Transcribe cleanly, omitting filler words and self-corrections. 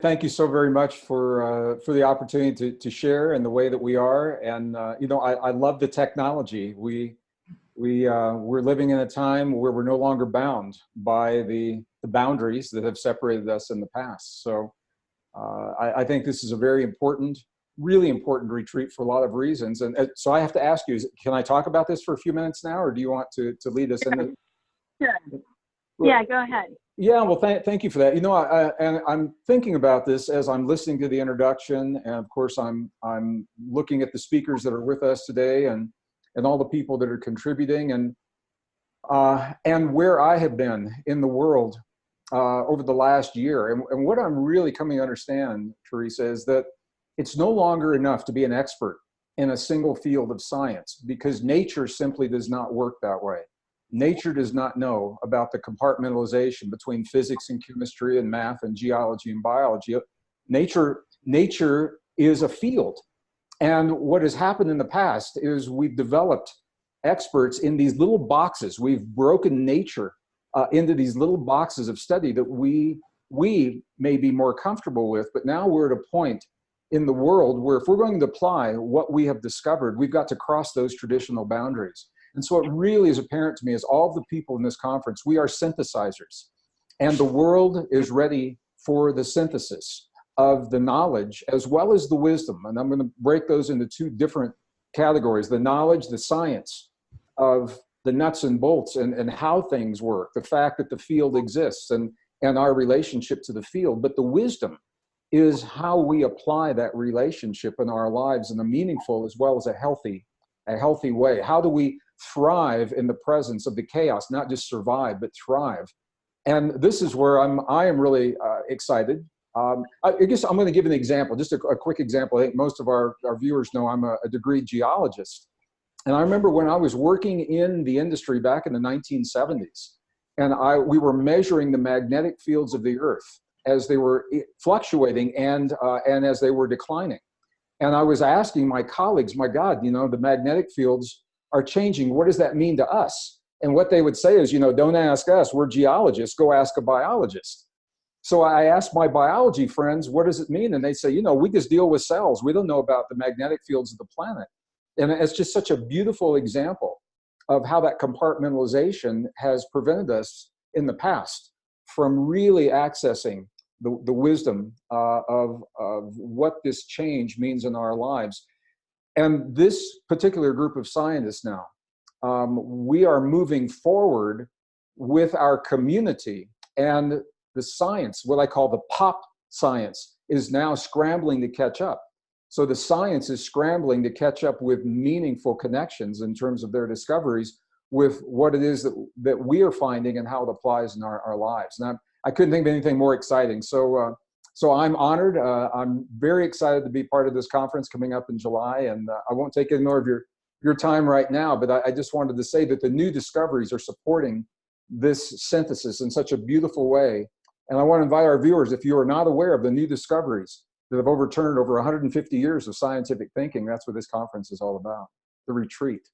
thank you so very much for the opportunity to share in the way that we are. And you know, I love the technology. We're living in a time where we're no longer bound by the boundaries that have separated us in the past. So I think this is a very important, really important retreat for a lot of reasons. And so I have to ask you, can I talk about this for a few minutes now, or do you want to lead us in the... Sure. Yeah, go ahead. Yeah, well, thank you for that. You know, and I'm thinking about this as I'm listening to the introduction, and of course, I'm looking at the speakers that are with us today, and all the people that are contributing, and where I have been in the world over the last year. And what I'm really coming to understand, Teresa, is that it's no longer enough to be an expert in a single field of science, because nature simply does not work that way. Nature does not know about the compartmentalization between physics and chemistry and math and geology and biology. Nature is a field. And what has happened in the past is we've developed experts in these little boxes. We've broken nature into these little boxes of study that we may be more comfortable with, but now we're at a point in the world where if we're going to apply what we have discovered, we've got to cross those traditional boundaries. And so it really is apparent to me, as all the people in this conference, we are synthesizers. And the world is ready for the synthesis of the knowledge as well as the wisdom. And I'm going to break those into two different categories: the knowledge, the science of the nuts and bolts and how things work, the fact that the field exists and our relationship to the field. But the wisdom is how we apply that relationship in our lives in a meaningful as well as a healthy way. How do we thrive in the presence of the chaos, not just survive, but thrive? And this is where I am really excited. I guess I'm going to give an example, just a quick example. I think most of our viewers know I'm a degreed geologist. And I remember when I was working in the industry back in the 1970s, and we were measuring the magnetic fields of the Earth as they were fluctuating and as they were declining. And I was asking my colleagues, my God, you know, the magnetic fields are changing. What does that mean to us? And what they would say is, you know, don't ask us, we're geologists, go ask a biologist. So I asked my biology friends, what does it mean? And they say, you know, we just deal with cells. We don't know about the magnetic fields of the planet. And it's just such a beautiful example of how that compartmentalization has prevented us in the past from really accessing the wisdom of what this change means in our lives. And this particular group of scientists now, we are moving forward with our community, and the science, what I call the pop science, is now scrambling to catch up. So the science is scrambling to catch up with meaningful connections in terms of their discoveries with what it is that we are finding and how it applies in our lives. And I couldn't think of anything more exciting. So I'm honored. I'm very excited to be part of this conference coming up in July. And I won't take any more of your time right now, but I just wanted to say that the new discoveries are supporting this synthesis in such a beautiful way. And I want to invite our viewers, if you are not aware of the new discoveries that have overturned over 150 years of scientific thinking, that's what this conference is all about, the retreat.